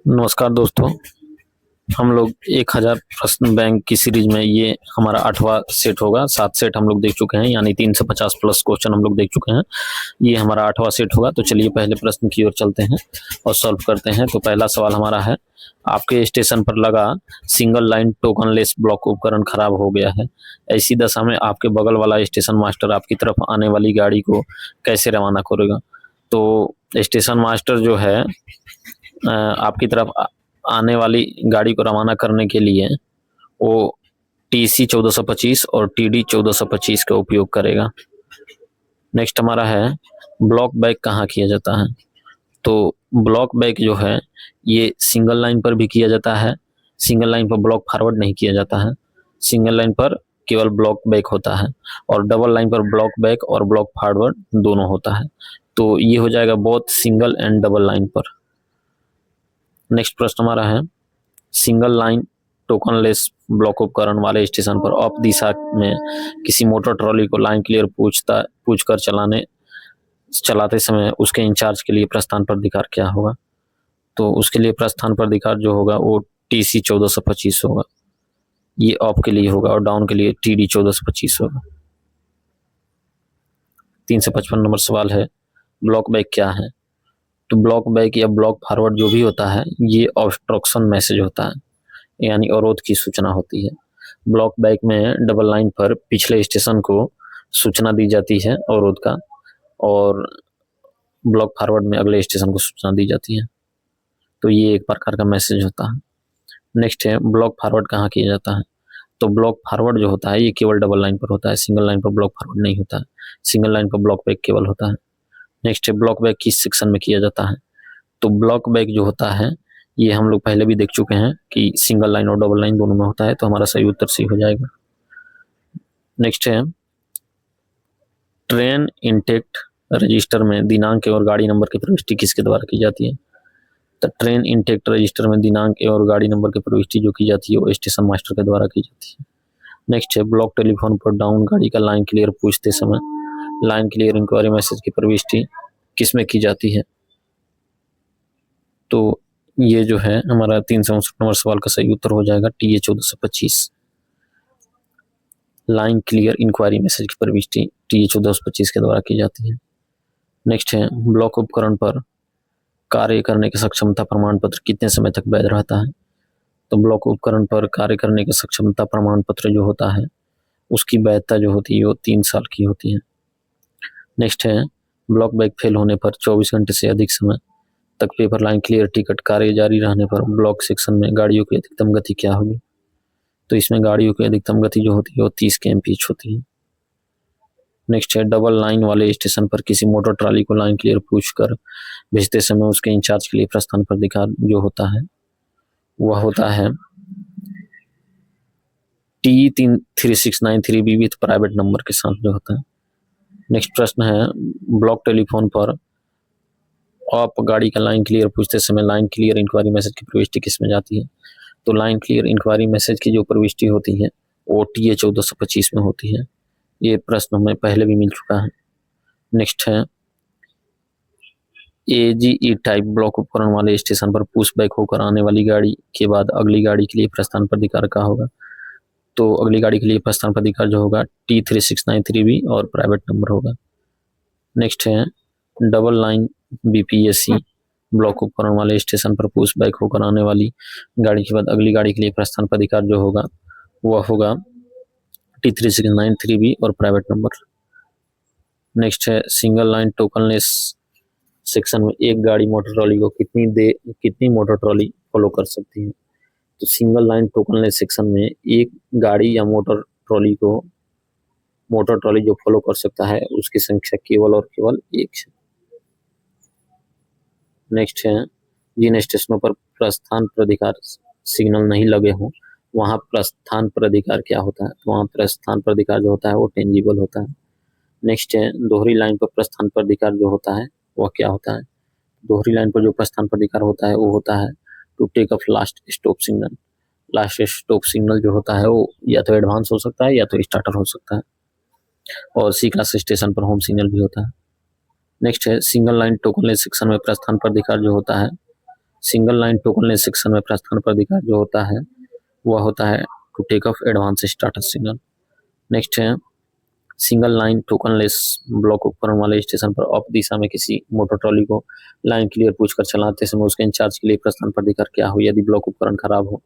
नमस्कार दोस्तों। हम लोग 1000 प्रश्न बैंक की सीरीज में ये हमारा 8वां सेट होगा। 7 सेट हम लोग देख चुके हैं, यानी 350 प्लस क्वेश्चन हम लोग देख चुके हैं। ये हमारा 8वां सेट होगा। तो चलिए पहले प्रश्न की ओर चलते हैं और सॉल्व करते हैं। तो पहला सवाल हमारा है, आपके स्टेशन पर लगा सिंगल लाइन टोकनलेस ब्लॉक उपकरण खराब हो गया है। ऐसी दशा में आपके बगल वाला स्टेशन मास्टर आपकी तरफ आने वाली गाड़ी को कैसे रवाना करेगा। तो स्टेशन मास्टर जो है आपकी तरफ आने वाली गाड़ी को रवाना करने के लिए वो TC 1425 और TD 1425 का उपयोग करेगा। नेक्स्ट हमारा है, ब्लॉक बैक कहाँ किया जाता है। तो ब्लॉक बैक जो है ये सिंगल लाइन पर भी किया जाता है। सिंगल लाइन पर ब्लॉक फॉरवर्ड नहीं किया जाता है। सिंगल लाइन पर केवल ब्लॉक बैक होता है और डबल लाइन पर ब्लॉक बैक और ब्लॉक फॉरवर्ड दोनों होता है। तो ये हो जाएगा both single and double line पर। नेक्स्ट प्रश्न हमारा है, सिंगल लाइन टोकनलेस ब्लॉक उपकरण वाले स्टेशन पर अप दिशा में किसी मोटर ट्रॉली को लाइन क्लियर पूछकर चलाते समय उसके इंचार्ज के लिए प्रस्थान प्राधिकार क्या होगा। तो उसके लिए प्रस्थान प्राधिकार जो होगा वो TC 1425 होगा। ये अप के लिए होगा और डाउन के लिए TD 1425 होगा। 355 नंबर सवाल है, ब्लॉक बैक क्या है। तो ब्लॉक बैक या ब्लॉक फॉरवर्ड जो भी होता है ये ऑब्स्ट्रक्शन मैसेज होता है, यानी अवरोध की सूचना होती है। ब्लॉक बैक में डबल लाइन पर पिछले स्टेशन को सूचना दी जाती है अवरोध का, और ब्लॉक फॉरवर्ड में अगले स्टेशन को सूचना दी जाती है। तो ये एक प्रकार का मैसेज होता है। नेक्स्ट है, ब्लॉक फॉरवर्ड कहाँ किया जाता है। तो ब्लॉक फॉरवर्ड जो होता है ये केवल डबल लाइन पर होता है। सिंगल लाइन पर ब्लॉक फॉरवर्ड नहीं होता है। सिंगल लाइन पर ब्लॉक बैक केवल होता है। नेक्स्ट है, ब्लॉक बैक किस सेक्शन में किया जाता है। तो ब्लॉक बैक जो होता है ये हम लोग पहले भी देख चुके हैं कि सिंगल लाइन और डबल लाइन दोनों में होता है। तो हमारा सही उत्तर सी हो जाएगा। नेक्स्ट है, ट्रेन इंटेक्ट रजिस्टर में दिनांक और गाड़ी नंबर की प्रविष्टि किसके द्वारा की जाती है। तो ट्रेन इंटेक्ट रजिस्टर में दिनांक और गाड़ी नंबर की प्रविष्टि जो की जाती है वो स्टेशन मास्टर के द्वारा की जाती है। नेक्स्ट है, ब्लॉक टेलीफोन पर डाउन गाड़ी का लाइन क्लियर पूछते समय लाइन क्लियर इंक्वायरी मैसेज की प्रविष्टि किस में की जाती है। तो ये जो है हमारा 359 नंबर सवाल का सही उत्तर हो जाएगा TA 1425। Line clear inquiry message की प्रविष्टि TA 1425 के द्वारा की जाती है। नेक्स्ट है, ब्लॉक उपकरण पर कार्य करने की सक्षमता प्रमाण पत्र कितने समय तक वैध रहता है। तो ब्लॉक उपकरण पर कार्य करने की सक्षमता प्रमाण पत्र जो होता है उसकी वैधता जो होती है वो 3 साल की होती है। नेक्स्ट है, ब्लॉक बैक फेल होने पर 24 घंटे से अधिक समय तक पेपर लाइन क्लियर टिकट कार्य जारी रहने पर ब्लॉक सेक्शन में गाड़ियों की अधिकतम गति क्या होगी। तो इसमें गाड़ियों की अधिकतम गति जो होती है वो 30 km/h होती है। नेक्स्ट है, डबल लाइन वाले स्टेशन पर किसी मोटर ट्रॉली को लाइन क्लियर पूछकर भेजते समय उसके इंचार्ज के लिए प्रस्थान प्राधिकार जो होता है वह होता है T3693B विथ प्राइवेट नंबर के साथ जो होता है। नेक्स्ट प्रश्न है, ब्लॉक टेलीफोन पर आप गाड़ी का लाइन क्लियर पूछते समय लाइन क्लियर इंक्वायरी मैसेज की प्रविष्टि किस में जाती है। तो लाइन क्लियर इंक्वायरी मैसेज की जो प्रविष्टि होती है वो TA 1425 में होती है। ये प्रश्न हमें पहले भी मिल चुका है। नेक्स्ट है, AGE टाइप ब्लॉक उपकरण वाले स्टेशन पर पुश बैक होकर आने वाली गाड़ी के बाद अगली गाड़ी के लिए प्रस्थान प्राधिकार का होगा। तो अगली गाड़ी के लिए प्रस्थान प्राधिकार जो होगा T3693B और प्राइवेट नंबर होगा। नेक्स्ट है, डबल लाइन BPSC ब्लॉक उपकरण वाले स्टेशन पर पुश बैक होकर आने वाली गाड़ी के बाद अगली गाड़ी के लिए प्रस्थान प्राधिकार जो होगा वह होगा T3693B और प्राइवेट नंबर। नेक्स्ट है, सिंगल लाइन टोकनलेस सेक्शन में एक गाड़ी मोटर ट्रॉली को कितनी मोटर ट्रॉली फॉलो कर सकती है। तो सिंगल लाइन टोकनलेस सेक्शन में एक गाड़ी या मोटर ट्रॉली जो फॉलो कर सकता है उसकी संख्या केवल और केवल 1 है। नेक्स्ट है, जिन स्टेशनों पर प्रस्थान प्राधिकार सिग्नल नहीं लगे हों वहां प्रस्थान प्राधिकार क्या होता है। तो वहां प्रस्थान प्राधिकार जो होता है वो टेंजिबल होता है। नेक्स्ट है, दोहरी लाइन पर प्रस्थान प्राधिकार जो होता है वह क्या होता है। दोहरी लाइन पर जो प्रस्थान प्राधिकार होता है वो होता है to take off last stop signal. Last stop signal जो होता है वो या तो एडवांस हो सकता है या तो स्टार्टर हो सकता है, और C क्लास स्टेशन पर होम सिग्नल भी होता है। नेक्स्ट है, सिंगल लाइन टोकनलेस सेक्शन में प्रस्थान प्राधिकार जो होता है सिंगल लाइन टोकनलेस सेक्शन में प्रस्थान पर अधिकार जो होता है वह होता है to take off advance starter signal. Next है सिंगल लाइन टोकनलेस ब्लॉक उपकरण वाले स्टेशन पर अप दिशा में किसी मोटर ट्रॉली को लाइन क्लियर पूछकर चलाते समय उसके इंचार्ज के लिए प्रस्थान पर अधिकार क्या हो यदि ब्लॉक उपकरण खराब हो।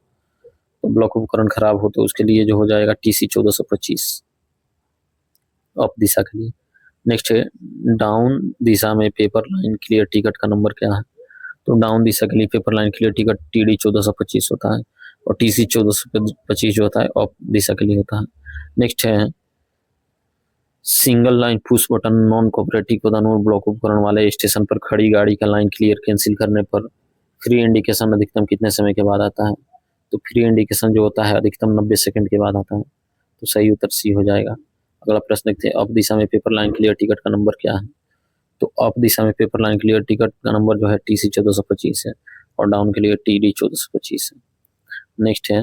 तो ब्लॉक उपकरण खराब हो तो उसके लिए जो हो जाएगा TC 1425 अप दिशा के लिए। नेक्स्ट है डाउन दिशा में पेपर लाइन क्लियर टिकट का नंबर क्या है। तो डाउन दिशा के लिए paper line clear ticket TD 1425 होता है और TC 1425 जो होता है अप दिशा के लिए होता है। नेक्स्ट है single line push button non cooperative पदानुरूप ब्लॉक उपकरण वाले स्टेशन पर खड़ी गाड़ी का लाइन क्लियर कैंसिल करने पर फ्री इंडिकेशन अधिकतम कितने समय के बाद आता है। तो फ्री इंडिकेशन जो होता है अधिकतम 90 सेकंड के बाद आता है। तो सही उत्तर C हो जाएगा। अगला प्रश्न देखते हैं अप दिशा में पेपर लाइन क्लियर टिकट का नंबर क्या है। तो अप दिशा में पेपर लाइन क्लियर टिकट का नंबर जो है TC 1425 है और डाउन के लिए TD 1425 है। नेक्स्ट है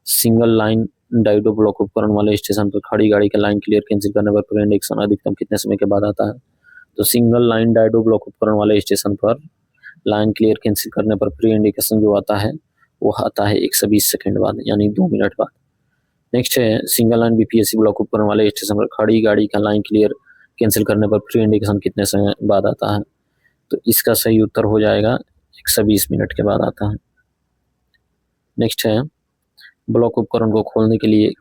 सिंगल लाइन डायोड ब्लॉक उपकरण वाले स्टेशन पर खड़ी गाड़ी का लाइन क्लियर कैंसिल करने पर फ्री इंडिकेशन अधिकतम कितने समय के बाद आता है। तो सिंगल लाइन डायोड ब्लॉक उपकरण वाले स्टेशन पर लाइन क्लियर कैंसिल करने पर फ्री इंडिकेशन जो आता है वो आता है 120 सेकंड बाद यानी 2 मिनट बाद। नेक्स्ट है सिंगल लाइन BPSC ब्लॉक उपकरण वाले स्टेशन पर खड़ी गाड़ी का लाइन क्लियर कैंसिल करने पर फ्री इंडिकेशन कितने समय बाद आता है। तो इसका सही उत्तर हो जाएगा 120 मिनट के बाद आता है। नेक्स्ट है ब्लॉक उपकरण को खोलने के लिए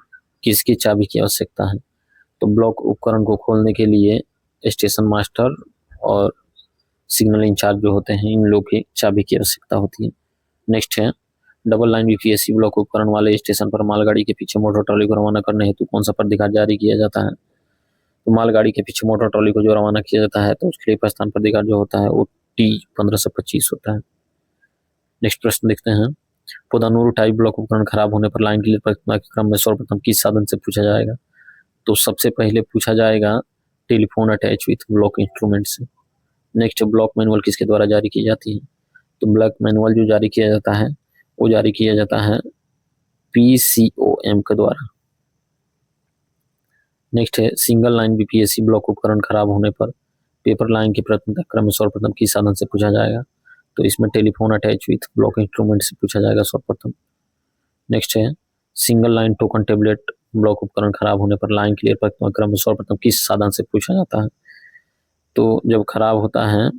किसकी चाबी की आवश्यकता है। तो ब्लॉक उपकरण को खोलने के लिए स्टेशन मास्टर और सिग्नल इंचार्ज जो होते हैं इन लोग की चाबी की आवश्यकता होती है। नेक्स्ट है डबल लाइन BPSC ब्लॉक उपकरण वाले स्टेशन पर मालगाड़ी के पीछे मोटर ट्रॉली को रवाना करने हेतु कौन सा प्राधिकार जारी किया जाता है। तो मालगाड़ी के पीछे मोटर ट्रॉली को जो रवाना किया जाता है तो उसके लिए प्रस्थान प्राधिकार जो होता है वो T 1525 होता है। नेक्स्ट प्रश्न देखते हैं पदानुरूप टाइप ब्लॉक उपकरण खराब होने पर लाइन क्लियर प्रक्रिया के क्रम में सर्वप्रथम किस साधन से पूछा जाएगा। तो सबसे पहले पूछा जाएगा telephone attach with block instrument से। नेक्स्ट ब्लॉक मैनुअल किसके द्वारा जारी की जाती है। तो ब्लॉक मैनुअल जो जारी किया जाता है वो जारी किया जाता है PCOM के द्वारा। नेक्स्ट है सिंगल लाइन BPSC ब्लॉक उपकरण खराब होने पर पेपर लाइन की प्राथमिकता क्रम में सर्वप्रथम किस साधन से पूछा जाएगा। तो इसमें telephone attach with block instrument से पूछा जाएगा सर्वप्रथम। नेक्स्ट है single line token tablet block उपकरण खराब होने पर लाइन क्लियर प्राथमिकता क्रम में सर्वप्रथम किस साधन से पूछा जाता है। तो जब खराब होता है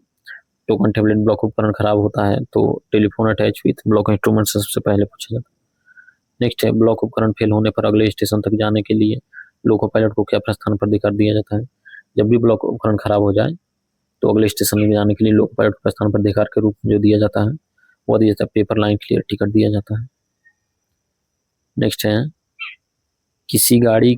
टोकन टेबलेट ब्लॉक उपकरण खराब होता है तो telephone attach with block instrument से सबसे पहले पूछा जाता है। नेक्स्ट है ब्लॉक उपकरण फेल होने पर अगले स्टेशन तक जाने के लिए लोको पायलट को क्या प्रस्थान पर अधिकार दिया जाता है। जब भी ब्लॉक उपकरण खराब हो जाए तो अगले स्टेशन में जाने के लिए लोको पायलट को प्रस्थान पर अधिकार के रूप में जो दिया जाता है वो दिया जाता है पेपर लाइन क्लियर टिकट दिया जाता है। नेक्स्ट है किसी गाड़ी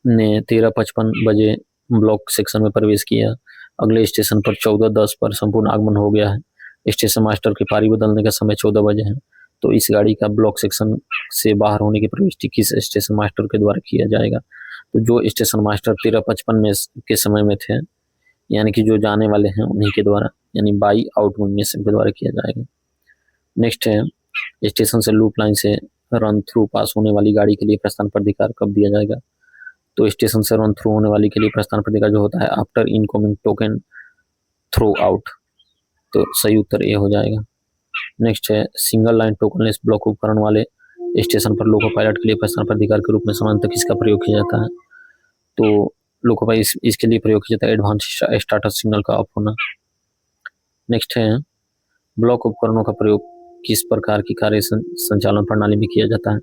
ने 13:55 बजे ब्लॉक सेक्शन में प्रवेश किया, अगले स्टेशन पर 14:10 पर संपूर्ण आगमन हो गया है, स्टेशन मास्टर की पारी बदलने का समय 14 बजे है, तो इस गाड़ी का ब्लॉक सेक्शन से बाहर होने की प्रविष्टि किस स्टेशन मास्टर के द्वारा किया जाएगा। तो जो स्टेशन मास्टर 13:55 में के समय में थे यानी कि जो जाने वाले हैं उन्हीं के द्वारा यानी बाई आउटगोइंग के द्वारा किया जाएगा। नेक्स्ट है स्टेशन से लूप लाइन से रन थ्रू पास होने वाली गाड़ी के लिए प्रस्थान प्राधिकार कब दिया जाएगा। तो स्टेशन से रन थ्रू होने वाली के लिए प्रस्थान प्राधिकार जो होता है after incoming token through out. तो सही उत्तर ए हो जाएगा। नेक्स्ट है सिंगल लाइन टोकनलेस ब्लॉक उपकरण वाले स्टेशन पर लोको पायलट के लिए प्रस्थान प्राधिकार के रूप में सामान्यतः किसका प्रयोग किया जाता है। तो लोको पायलट इसके लिए प्रयोग किया जाता है एडवांस स्टार्टर सिग्नल का ऑफ होना। नेक्स्ट है ब्लॉक उपकरणों का प्रयोग किस प्रकार की कार्य संचालन प्रणाली में किया जाता है।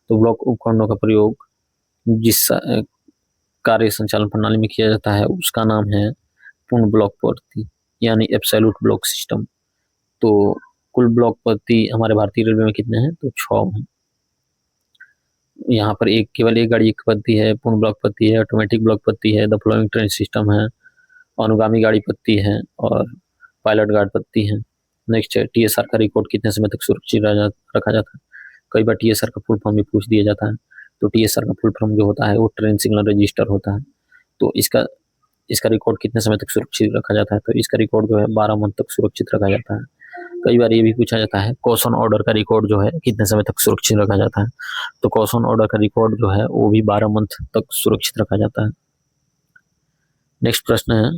तो ब्लॉक उपकरणों का प्रयोग जिस कार्य संचालन प्रणाली में किया जाता है उसका नाम है पूर्ण ब्लॉक पद्धति यानी एब्सोल्यूट ब्लॉक सिस्टम। तो कुल ब्लॉक पद्धति हमारे भारतीय रेलवे में कितने हैं तो 6 हैं। यहाँ पर केवल एक गाड़ी पद्धति है, पूर्ण ब्लॉक पद्धति है, ऑटोमेटिक ब्लॉक पद्धति है, द फ्लोइंग ट्रेन सिस्टम है, अनुगामी गाड़ी पद्धति है और पायलट गार्ड पद्धति है। नेक्स्ट है TSR का रिकॉर्ड कितने समय तक सुरक्षित रखा जाता है। कई बार TSR का फुल फॉर्म भी पूछ दिया जाता है। तो TSR का फुल फॉर्म जो होता है वो ट्रेन सिग्नल रजिस्टर होता है। तो इसका रिकॉर्ड कितने समय तक सुरक्षित रखा जाता है। तो इसका रिकॉर्ड जो है 12 मंथ तक सुरक्षित रखा जाता है। कई बार ये भी पूछा जाता है कॉशन ऑर्डर का रिकॉर्ड जो है कितने समय तक सुरक्षित रखा जाता है। तो कॉशन ऑर्डर का रिकॉर्ड जो है वो भी 12 मंथ तक सुरक्षित रखा जाता है। नेक्स्ट प्रश्न है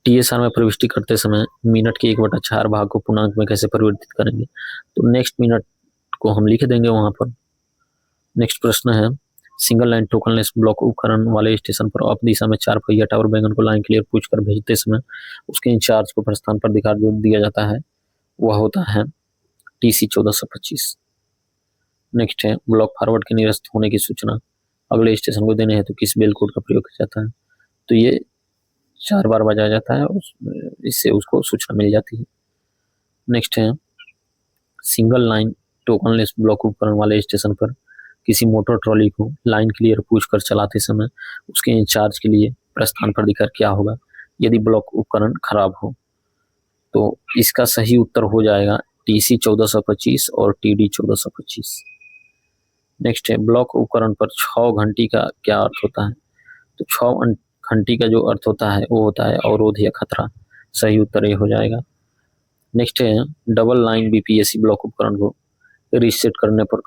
TSR में प्रविष्टि करते समय मिनट के 1/4 भाग को पूर्णांक में कैसे परिवर्तित करेंगे? तो नेक्स्ट मिनट को हम लिख देंगे वहां पर। नेक्स्ट प्रश्न है, सिंगल लाइन टोकनलेस ब्लॉक उपकरण वाले स्टेशन पर अप दिशा में 4 पहिया टावर वैगन को लाइन क्लियर पूछकर भेजते समय उसके इंचार्ज को प्रस्थान पर अधिकार जो दिया जाता है वह होता है TC 1425। नेक्स्ट है, ब्लॉक फॉरवर्ड के निरस्त होने की सूचना अगले स्टेशन को देने हेतु किस बेल कोड का प्रयोग किया जाता है? तो ये 4 बार बजाया जाता है, इससे उसको सूचना मिल जाती है। नेक्स्ट है, सिंगल लाइन टोकनलेस ब्लॉक उपकरण वाले स्टेशन पर किसी मोटर ट्रॉली को लाइन क्लियर पूछकर चलाते समय उसके इंचार्ज के लिए प्रस्थान पर अधिकार क्या होगा यदि ब्लॉक उपकरण खराब हो? तो इसका सही उत्तर हो जाएगा TC 1425 और TD 1425। नेक्स्ट है, ब्लॉक उपकरण पर 6 घंटी का क्या अर्थ होता है? तो 6 घंटी का जो अर्थ होता है वो होता है अवरोध या खतरा। सही उत्तर ये हो जाएगा। नेक्स्ट है, डबल लाइन BPSC ब्लॉक उपकरण को रीसेट करने पर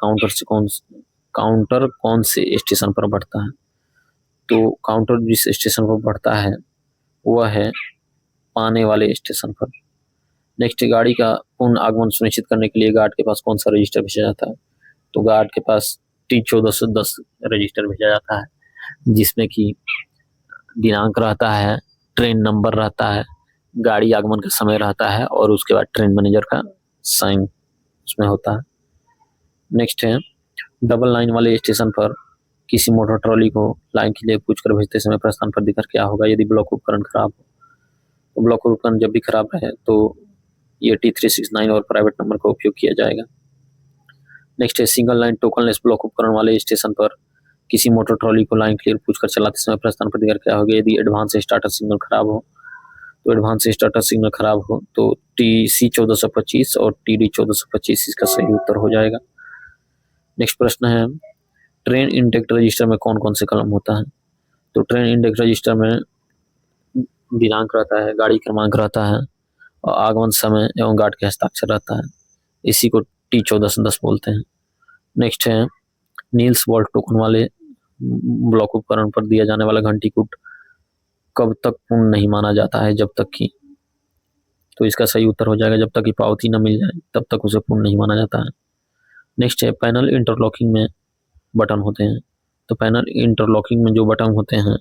काउंटर कौन से स्टेशन पर बढ़ता है? तो काउंटर जिस स्टेशन पर बढ़ता है वह है पाने वाले स्टेशन पर। नेक्स्ट, गाड़ी का पूर्ण आगमन सुनिश्चित करने के लिए गार्ड के पास कौन सा रजिस्टर भेजा जाता है? तो गार्ड के पास T1410 रजिस्टर भेजा जाता है जिसमें कि दिनांक रहता है, ट्रेन नंबर रहता है, गाड़ी आगमन का समय रहता है और उसके बाद ट्रेन मैनेजर का साइन उसमें होता है। नेक्स्ट है, डबल लाइन वाले स्टेशन पर किसी मोटर ट्रॉली को लाइन के लिए पूछकर भेजते समय प्रस्थान पर अधिकार क्या होगा यदि ब्लॉक उपकरण खराब हो? तो ब्लॉक उपकरण जब भी खराब रहे तो ये T369 और प्राइवेट नंबर का उपयोग किया जाएगा। नेक्स्ट है, सिंगल लाइन टोकनलेस ब्लॉक उपकरण वाले स्टेशन पर किसी मोटर ट्रॉली को लाइन क्लियर पूछकर चलाते समय प्रस्थान पर अधिकार क्या होगा यदि एडवांस स्टार्टर सिग्नल खराब हो? तो एडवांस स्टार्टर सिग्नल खराब हो तो TC 1425 और TD 1425 इसका सही उत्तर हो जाएगा। नेक्स्ट प्रश्न है, ट्रेन इंडेक्स रजिस्टर में कौन कौन से कलम होता है? तो ट्रेन इंडेक्स रजिस्टर में दिनांक रहता है, गाड़ी क्रमांक रहता है और आगमन समय एवं गार्ड के हस्ताक्षर रहता है। इसी को T1410 बोलते हैं। नेक्स्ट है, नील्स वॉल्ट टोकन वाले ब्लॉक उपकरण पर दिया जाने वाला घंटी कोड कब तक पूर्ण नहीं माना जाता है जब तक कि? तो इसका सही उत्तर हो जाएगा जब तक कि पावती न मिल जाए तब तक उसे पूर्ण नहीं माना जाता है। नेक्स्ट है, पैनल इंटरलॉकिंग में बटन होते हैं। तो पैनल इंटरलॉकिंग में जो बटन होते हैं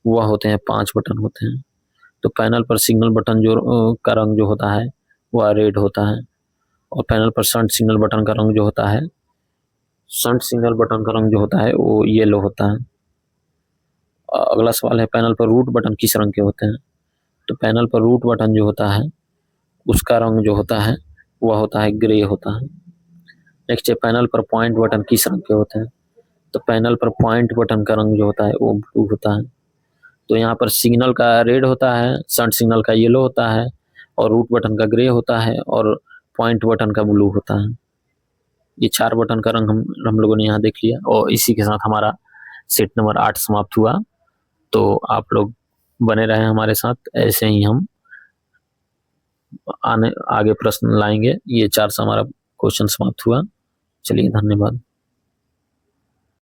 वह होते हैं 5 बटन होते हैं। तो पैनल पर सिग्नल बटन जो का रंग जो होता है वह रेड होता है और पैनल पर शंट सिग्नल बटन का रंग जो होता है वो येलो होता है। अगला सवाल है, पैनल पर रूट बटन किस रंग के होते हैं? तो पैनल पर रूट बटन जो होता है उसका रंग जो होता है वह होता है ग्रे होता है। नेक्स्ट है, पैनल पर पॉइंट बटन किस रंग के होते हैं? तो पैनल पर पॉइंट बटन का रंग जो होता है वो ब्लू होता है। तो यहाँ पर सिग्नल का रेड होता है, शंट सिग्नल का येलो होता है और रूट बटन का ग्रे होता है और पॉइंट बटन का ब्लू होता है। ये 4 बटन का रंग हम लोगों ने यहाँ देख लिया और इसी के साथ हमारा सेट नंबर 8 समाप्त हुआ। तो आप लोग बने रहें हमारे साथ, ऐसे ही हम आगे प्रश्न लाएंगे। ये 4 से हमारा क्वेश्चन समाप्त हुआ। चलिए, धन्यवाद।